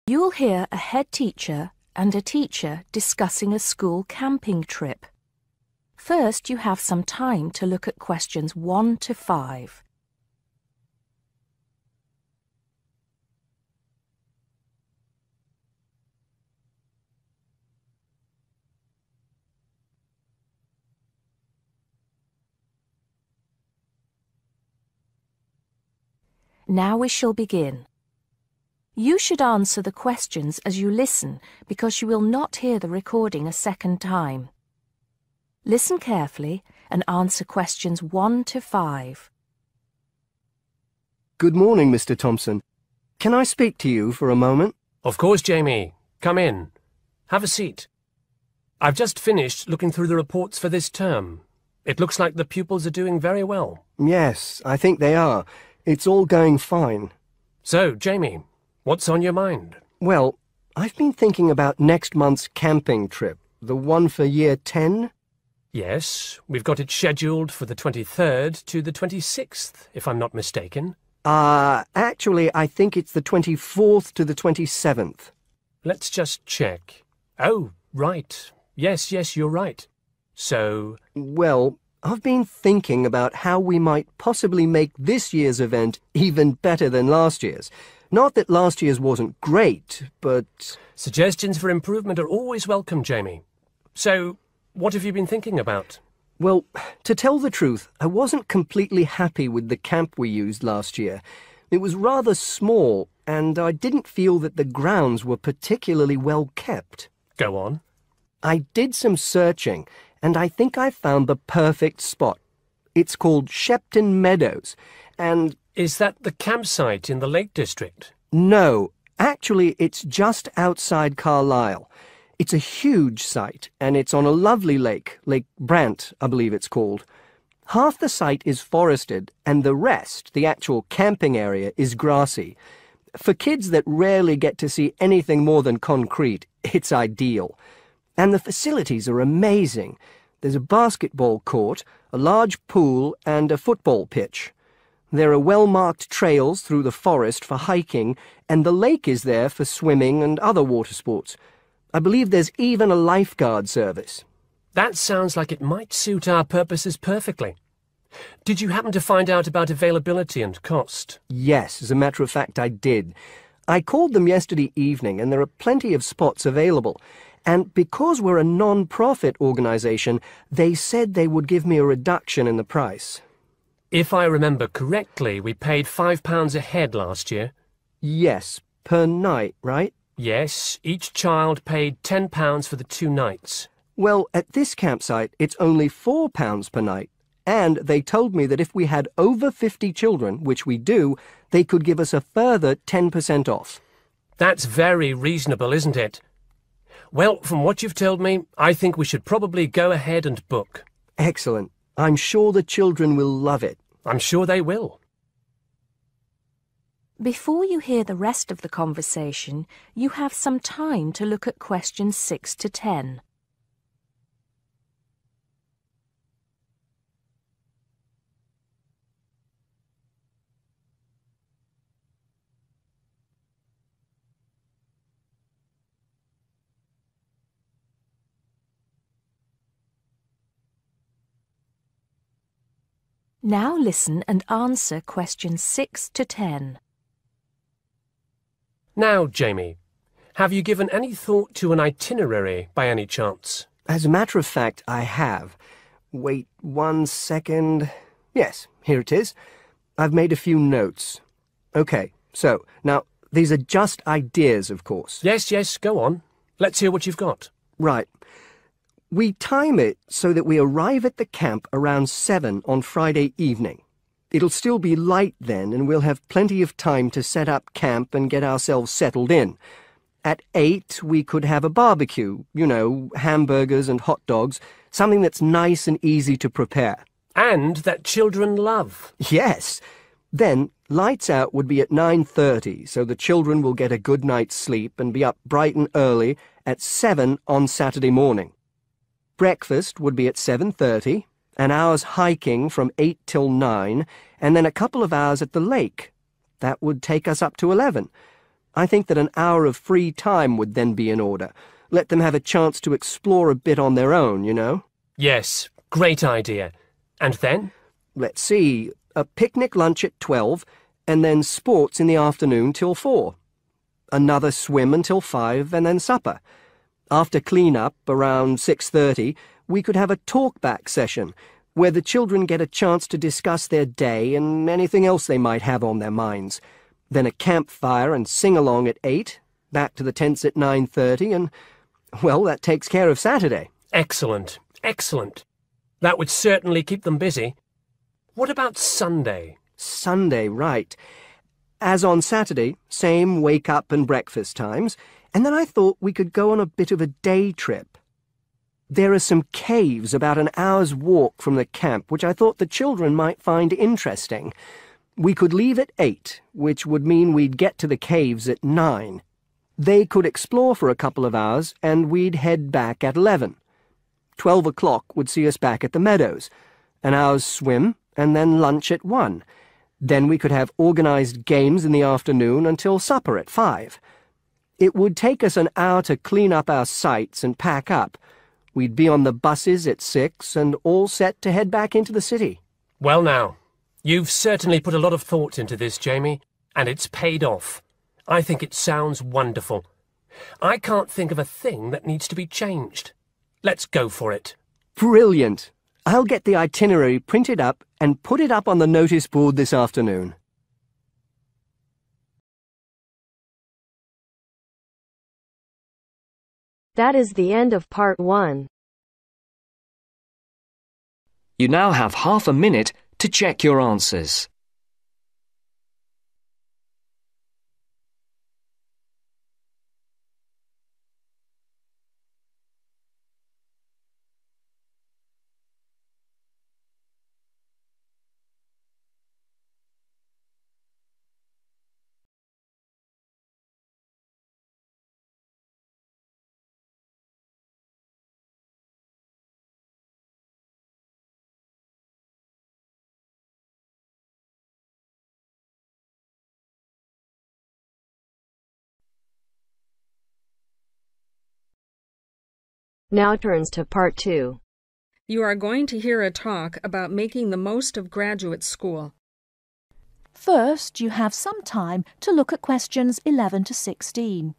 You'll hear a head teacher and a teacher discussing a school camping trip. First, you have some time to look at questions 1 to 5. Now we shall begin. You should answer the questions as you listen because you will not hear the recording a second time. Listen carefully and answer questions 1 to 5. Good morning, Mr. Thompson. Can I speak to you for a moment? Of course, Jamie. Come in. Have a seat. I've just finished looking through the reports for this term. It looks like the pupils are doing very well. Yes, I think they are. It's all going fine. So, Jamie, what's on your mind? Well, I've been thinking about next month's camping trip, the one for Year 10. Yes, we've got it scheduled for the 23rd to the 26th, if I'm not mistaken. Actually, I think it's the 24th to the 27th. Let's just check. Oh, right. Yes, you're right. So... Well, I've been thinking about how we might possibly make this year's event even better than last year's. Not that last year's wasn't great, but... Suggestions for improvement are always welcome, Jamie. So, what have you been thinking about? Well, to tell the truth, I wasn't completely happy with the camp we used last year. It was rather small, and I didn't feel that the grounds were particularly well kept. Go on. I did some searching, and I think I found the perfect spot. It's called Shepton Meadows, and... Is that the campsite in the Lake District? No, actually it's just outside Carlisle. It's a huge site, and it's on a lovely lake, Lake Brant, I believe it's called. Half the site is forested, and the rest, the actual camping area, is grassy. For kids that rarely get to see anything more than concrete, it's ideal. And the facilities are amazing. There's a basketball court, a large pool, and a football pitch. There are well-marked trails through the forest for hiking, and the lake is there for swimming and other water sports. I believe there's even a lifeguard service. That sounds like it might suit our purposes perfectly. Did you happen to find out about availability and cost? Yes, as a matter of fact, I did. I called them yesterday evening, and there are plenty of spots available. And because we're a non-profit organisation, they said they would give me a reduction in the price. If I remember correctly, we paid £5 a head last year. Yes, per night, right? Yes, each child paid £10 for the 2 nights. Well, at this campsite, it's only £4 per night. And they told me that if we had over 50 children, which we do, they could give us a further 10% off. That's very reasonable, isn't it? Well, from what you've told me, I think we should probably go ahead and book. Excellent. I'm sure the children will love it. I'm sure they will. Before you hear the rest of the conversation, you have some time to look at questions 6 to 10. Now listen and answer questions 6 to 10. Now, Jamie, have you given any thought to an itinerary by any chance? As a matter of fact, I have. Wait 1 second. Yes, here it is. I've made a few notes. Okay, so, now, these are just ideas, of course. Yes, go on. Let's hear what you've got. Right. We time it so that we arrive at the camp around 7 on Friday evening. It'll still be light then, and we'll have plenty of time to set up camp and get ourselves settled in. At 8, we could have a barbecue, you know, hamburgers and hot dogs, something that's nice and easy to prepare. And that children love. Yes. Then, lights out would be at 9:30, so the children will get a good night's sleep and be up bright and early at 7 on Saturday morning. Breakfast would be at 7:30, an hour's hiking from 8 till 9, and then a couple of hours at the lake. That would take us up to 11. I think that an hour of free time would then be in order. Let them have a chance to explore a bit on their own, you know? Yes, great idea. And then? Let's see, a picnic lunch at 12, and then sports in the afternoon till 4. Another swim until 5, and then supper. After clean-up, around 6:30, we could have a talk-back session, where the children get a chance to discuss their day and anything else they might have on their minds. Then a campfire and sing-along at 8, back to the tents at 9:30, and, well, that takes care of Saturday. Excellent, excellent. That would certainly keep them busy. What about Sunday? Sunday, right. As on Saturday, same wake-up and breakfast times, and then I thought we could go on a bit of a day trip. There are some caves about an hour's walk from the camp, which I thought the children might find interesting. We could leave at 8, which would mean we'd get to the caves at 9. They could explore for a couple of hours, and we'd head back at 11. 12 o'clock would see us back at the meadows. An hour's swim, and then lunch at 1. Then we could have organised games in the afternoon until supper at 5. It would take us an hour to clean up our sites and pack up. We'd be on the buses at 6 and all set to head back into the city. Well now, you've certainly put a lot of thought into this, Jamie, and it's paid off. I think it sounds wonderful. I can't think of a thing that needs to be changed. Let's go for it. Brilliant! I'll get the itinerary printed up and put it up on the notice board this afternoon. That is the end of part 1. You now have half a minute to check your answers. Now turns to part 2. You are going to hear a talk about making the most of graduate school. First, you have some time to look at questions 11 to 16.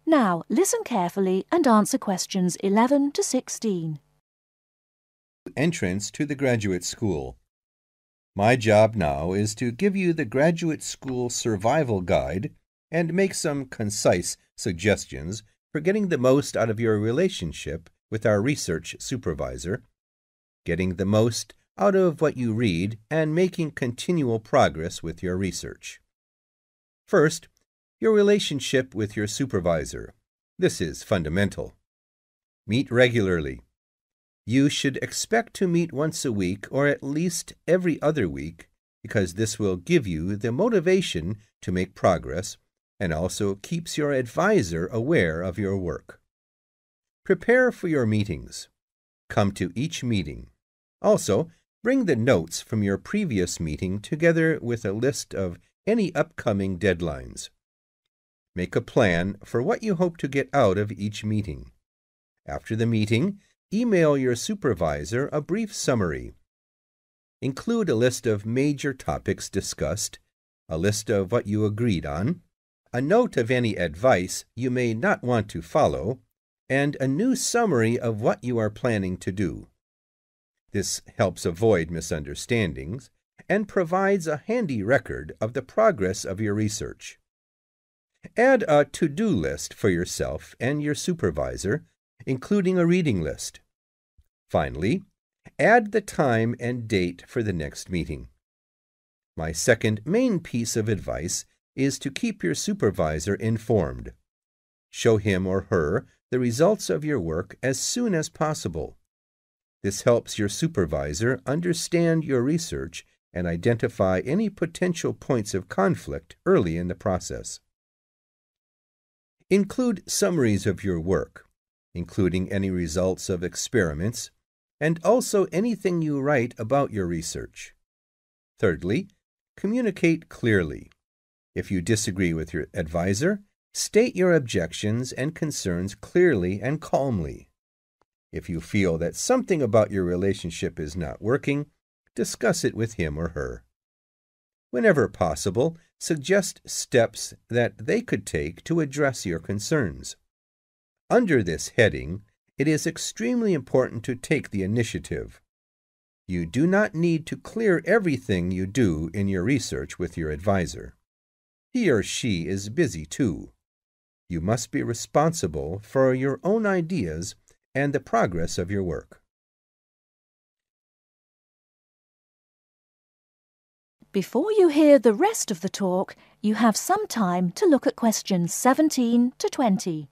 Now, listen carefully and answer questions 11 to 16. Entrance to the graduate school. My job now is to give you the graduate school survival guide and make some concise suggestions for getting the most out of your relationship with our research supervisor, getting the most out of what you read, and making continual progress with your research. First, your relationship with your supervisor. This is fundamental. Meet regularly. You should expect to meet once a week or at least every other week, because this will give you the motivation to make progress and also keeps your advisor aware of your work. Prepare for your meetings. Come to each meeting. Also, bring the notes from your previous meeting together with a list of any upcoming deadlines. Make a plan for what you hope to get out of each meeting. After the meeting, email your supervisor a brief summary. Include a list of major topics discussed, a list of what you agreed on, a note of any advice you may not want to follow, and a new summary of what you are planning to do. This helps avoid misunderstandings and provides a handy record of the progress of your research. Add a to-do list for yourself and your supervisor, including a reading list. Finally, add the time and date for the next meeting. My second main piece of advice is to keep your supervisor informed. Show him or her the results of your work as soon as possible. This helps your supervisor understand your research and identify any potential points of conflict early in the process. Include summaries of your work, including any results of experiments, and also anything you write about your research. Thirdly, communicate clearly. If you disagree with your advisor, state your objections and concerns clearly and calmly. If you feel that something about your relationship is not working, discuss it with him or her. Whenever possible, suggest steps that they could take to address your concerns. Under this heading, it is extremely important to take the initiative. You do not need to clear everything you do in your research with your advisor. He or she is busy too. You must be responsible for your own ideas and the progress of your work. Before you hear the rest of the talk, you have some time to look at questions 17 to 20.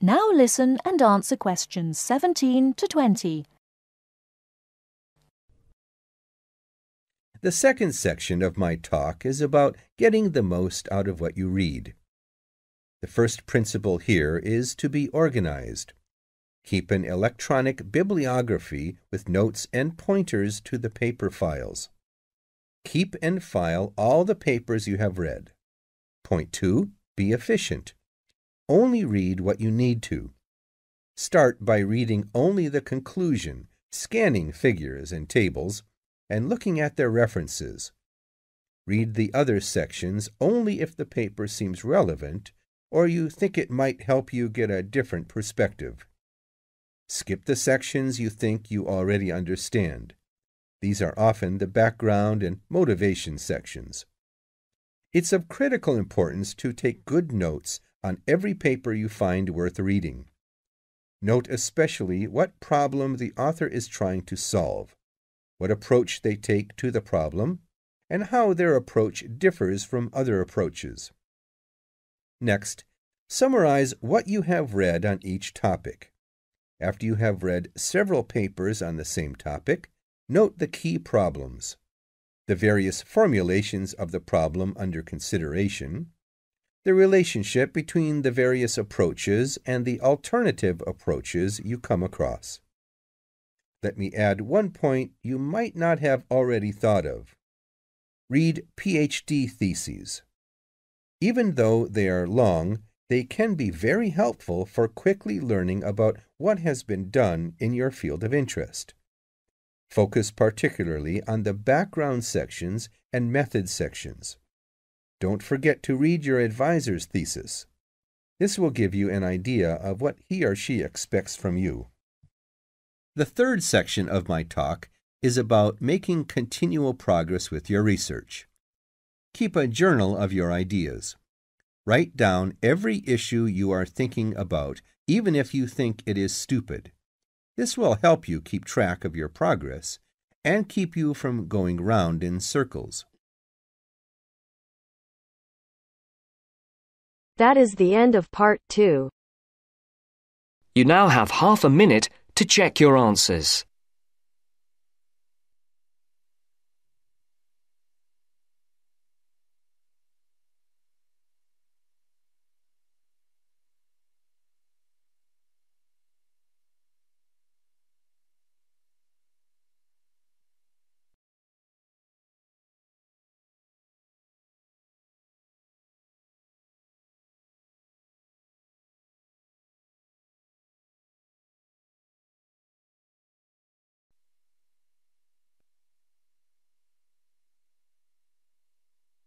Now listen and answer questions 17 to 20. The second section of my talk is about getting the most out of what you read. The first principle here is to be organized. Keep an electronic bibliography with notes and pointers to the paper files. Keep and file all the papers you have read. Point 2. Be efficient. Only read what you need to. Start by reading only the conclusion, scanning figures and tables, and looking at their references. Read the other sections only if the paper seems relevant or you think it might help you get a different perspective. Skip the sections you think you already understand. These are often the background and motivation sections. It's of critical importance to take good notes on every paper you find worth reading. Note especially what problem the author is trying to solve, what approach they take to the problem, and how their approach differs from other approaches. Next, summarize what you have read on each topic. After you have read several papers on the same topic, note the key problems, the various formulations of the problem under consideration, the relationship between the various approaches and the alternative approaches you come across. Let me add one point you might not have already thought of. Read PhD theses. Even though they are long, they can be very helpful for quickly learning about what has been done in your field of interest. Focus particularly on the background sections and method sections. Don't forget to read your advisor's thesis. This will give you an idea of what he or she expects from you. The third section of my talk is about making continual progress with your research. Keep a journal of your ideas. Write down every issue you are thinking about, even if you think it is stupid. This will help you keep track of your progress and keep you from going round in circles. That is the end of part 2. You now have half a minute to check your answers.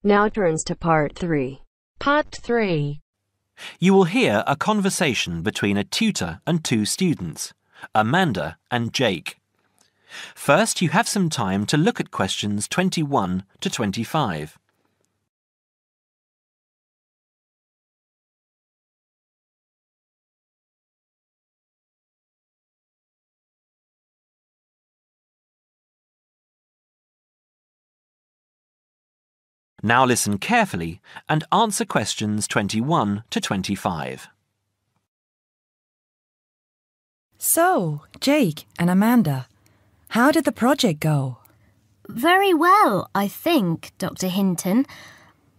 Now turns to part 3. Part 3. You will hear a conversation between a tutor and two students, Amanda and Jake. First, you have some time to look at questions 21 to 25. Now listen carefully and answer questions 21 to 25. So, Jake and Amanda, how did the project go? Very well, I think, Dr. Hinton.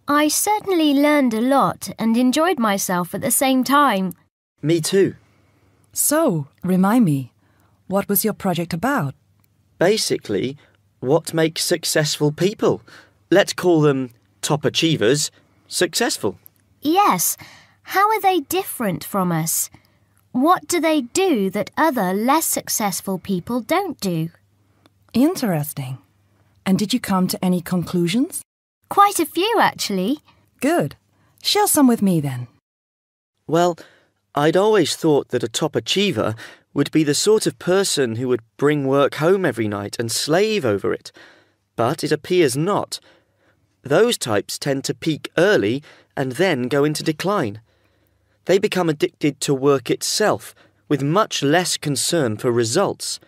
I certainly learned a lot and enjoyed myself at the same time. Me too. So, remind me, what was your project about? Basically, what makes successful people? Let's call them top achievers successful. Yes. How are they different from us? What do they do that other less successful people don't do? Interesting. And did you come to any conclusions? Quite a few, actually. Good. Share some with me then. Well, I'd always thought that a top achiever would be the sort of person who would bring work home every night and slave over it. But it appears not. Those types tend to peak early and then go into decline. They become addicted to work itself, with much less concern for results.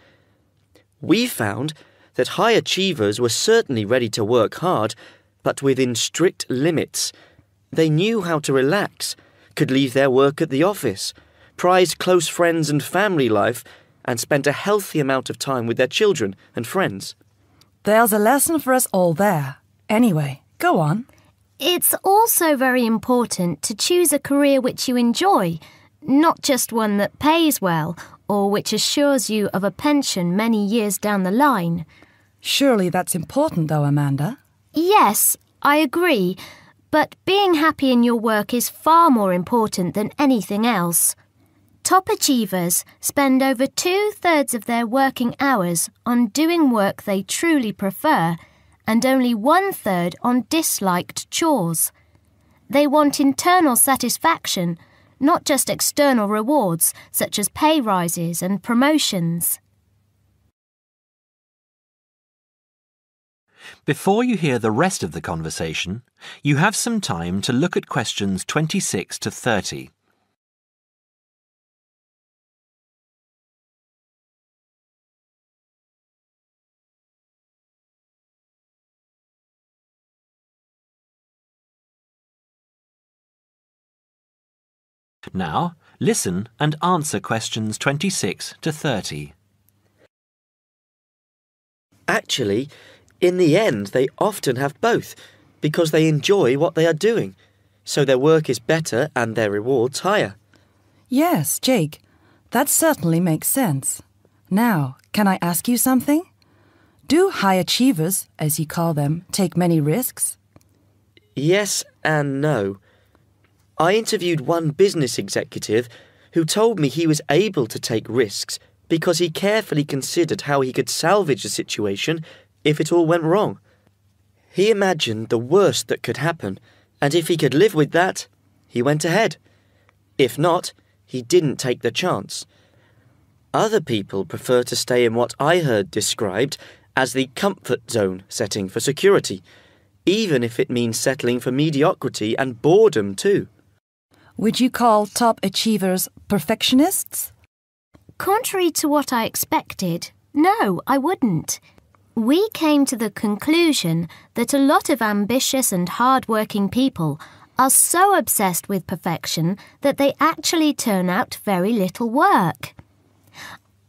We found that high achievers were certainly ready to work hard, but within strict limits. They knew how to relax, could leave their work at the office, prized close friends and family life, and spent a healthy amount of time with their children and friends. There's a lesson for us all there. Anyway, go on. It's also very important to choose a career which you enjoy, not just one that pays well or which assures you of a pension many years down the line. Surely that's important though, Amanda. Yes, I agree, but being happy in your work is far more important than anything else. Top achievers spend over 2/3 of their working hours on doing work they truly prefer and only 1/3 on disliked chores. They want internal satisfaction, not just external rewards such as pay rises and promotions. Before you hear the rest of the conversation, you have some time to look at questions 26 to 30. Now, listen and answer questions 26 to 30. Actually, in the end, they often have both, because they enjoy what they are doing, so their work is better and their rewards higher. Yes, Jake, that certainly makes sense. Now, can I ask you something? Do high achievers, as you call them, take many risks? Yes and no. I interviewed one business executive who told me he was able to take risks because he carefully considered how he could salvage the situation if it all went wrong. He imagined the worst that could happen, and if he could live with that, he went ahead. If not, he didn't take the chance. Other people prefer to stay in what I heard described as the comfort zone setting for security, even if it means settling for mediocrity and boredom too. Would you call top achievers perfectionists? Contrary to what I expected, no, I wouldn't. We came to the conclusion that a lot of ambitious and hard-working people are so obsessed with perfection that they actually turn out very little work.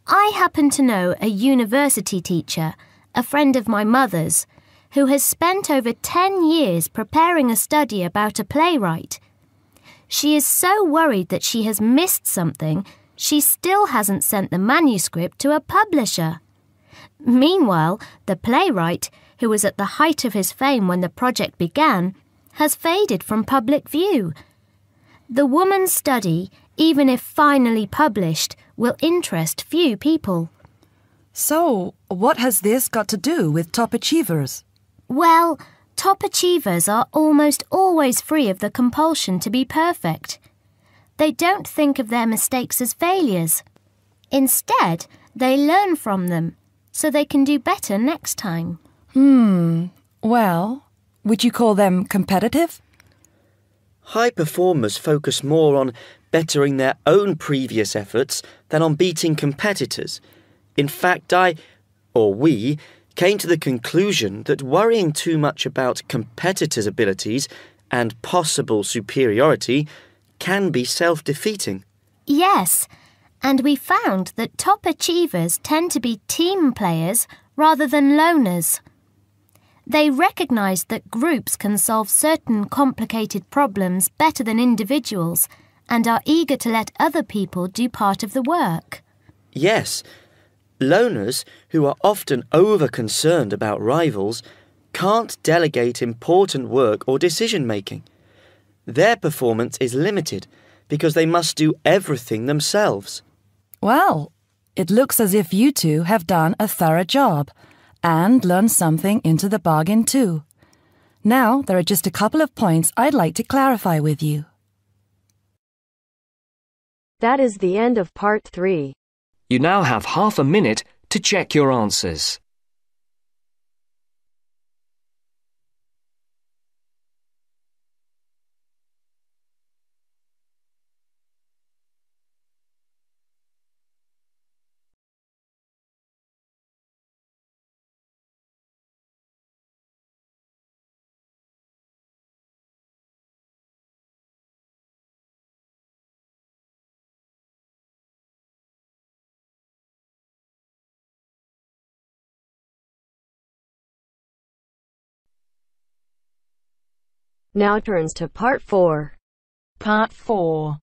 I happen to know a university teacher, a friend of my mother's, who has spent over 10 years preparing a study about a playwright. She is so worried that she has missed something, she still hasn't sent the manuscript to a publisher. Meanwhile, the playwright, who was at the height of his fame when the project began, has faded from public view. The woman's study, even if finally published, will interest few people. So, what has this got to do with top achievers? Well, top achievers are almost always free of the compulsion to be perfect. They don't think of their mistakes as failures. Instead, they learn from them, so they can do better next time. Well, would you call them competitive? High performers focus more on bettering their own previous efforts than on beating competitors. In fact, we came to the conclusion that worrying too much about competitors' abilities and possible superiority can be self-defeating. Yes, and we found that top achievers tend to be team players rather than loners. They recognised that groups can solve certain complicated problems better than individuals and are eager to let other people do part of the work. Yes, loners, who are often over-concerned about rivals, can't delegate important work or decision-making. Their performance is limited because they must do everything themselves. Well, it looks as if you two have done a thorough job and learned something into the bargain too. Now, there are just a couple of points I'd like to clarify with you. That is the end of part 3. You now have half a minute to check your answers. Now turns to part 4. Part 4.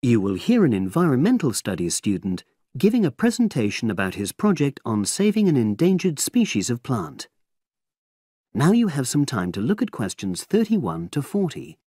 You will hear an environmental studies student giving a presentation about his project on saving an endangered species of plant. Now you have some time to look at questions 31 to 40.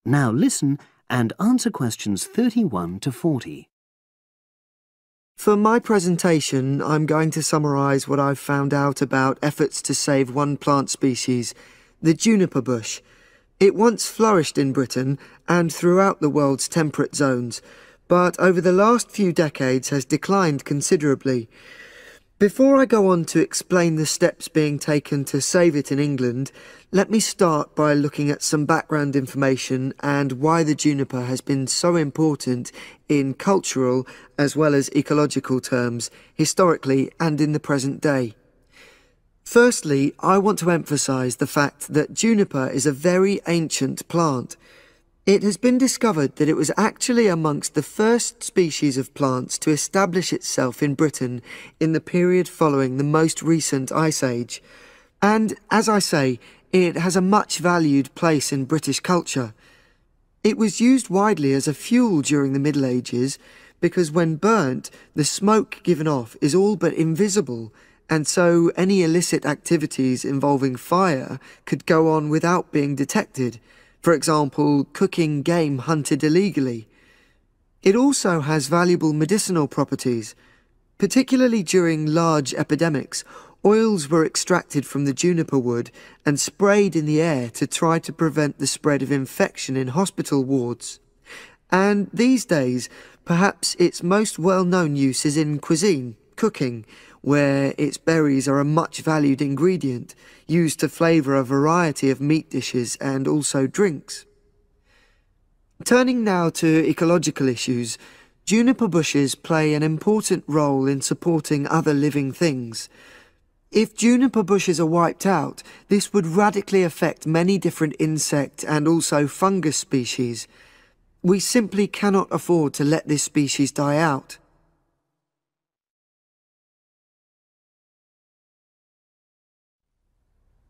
Now listen and answer questions 31 to 40. For my presentation, I'm going to summarise what I've found out about efforts to save one plant species, the juniper bush. It once flourished in Britain and throughout the world's temperate zones, but over the last few decades has declined considerably. Before I go on to explain the steps being taken to save it in England, let me start by looking at some background information and why the juniper has been so important in cultural as well as ecological terms, historically and in the present day. Firstly, I want to emphasise the fact that juniper is a very ancient plant. It has been discovered that it was actually amongst the first species of plants to establish itself in Britain in the period following the most recent Ice Age. And, as I say, it has a much valued place in British culture. It was used widely as a fuel during the Middle Ages because when burnt, the smoke given off is all but invisible, and so any illicit activities involving fire could go on without being detected. For example, cooking game hunted illegally. It also has valuable medicinal properties. Particularly during large epidemics, oils were extracted from the juniper wood and sprayed in the air to try to prevent the spread of infection in hospital wards. And these days, perhaps its most well-known use is in cuisine, cooking, where its berries are a much valued ingredient, used to flavour a variety of meat dishes and also drinks. Turning now to ecological issues, juniper bushes play an important role in supporting other living things. If juniper bushes are wiped out, this would radically affect many different insect and also fungus species. We simply cannot afford to let this species die out.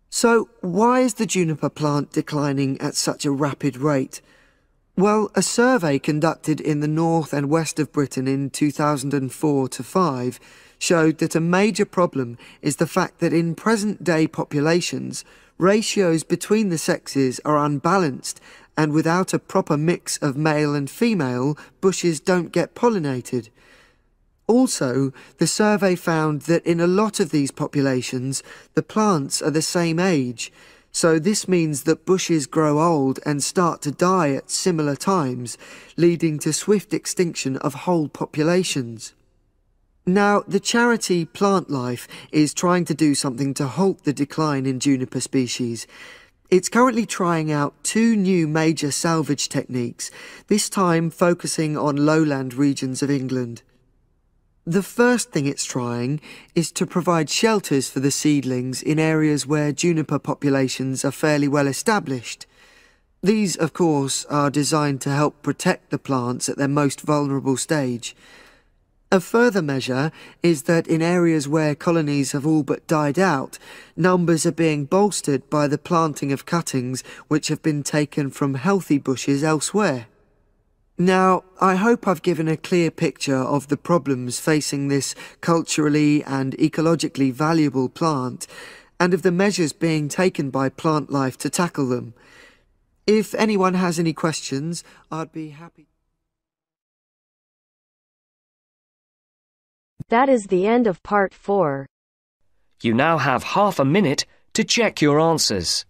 So, why is the juniper plant declining at such a rapid rate? Well, a survey conducted in the north and west of Britain in 2004-5 showed that a major problem is the fact that in present-day populations, ratios between the sexes are unbalanced, and without a proper mix of male and female, bushes don't get pollinated. Also, the survey found that in a lot of these populations, the plants are the same age, So this means that bushes grow old and start to die at similar times, leading to swift extinction of whole populations. Now, the charity Plant Life is trying to do something to halt the decline in juniper species. It's currently trying out 2 new major salvage techniques, this time focusing on lowland regions of England. The first thing it's trying is to provide shelters for the seedlings in areas where juniper populations are fairly well established. These, of course, are designed to help protect the plants at their most vulnerable stage. A further measure is that in areas where colonies have all but died out, numbers are being bolstered by the planting of cuttings which have been taken from healthy bushes elsewhere. Now, I hope I've given a clear picture of the problems facing this culturally and ecologically valuable plant, and of the measures being taken by Plant Life to tackle them. If anyone has any questions, I'd be happy. That is the end of part 4. You now have half a minute to check your answers.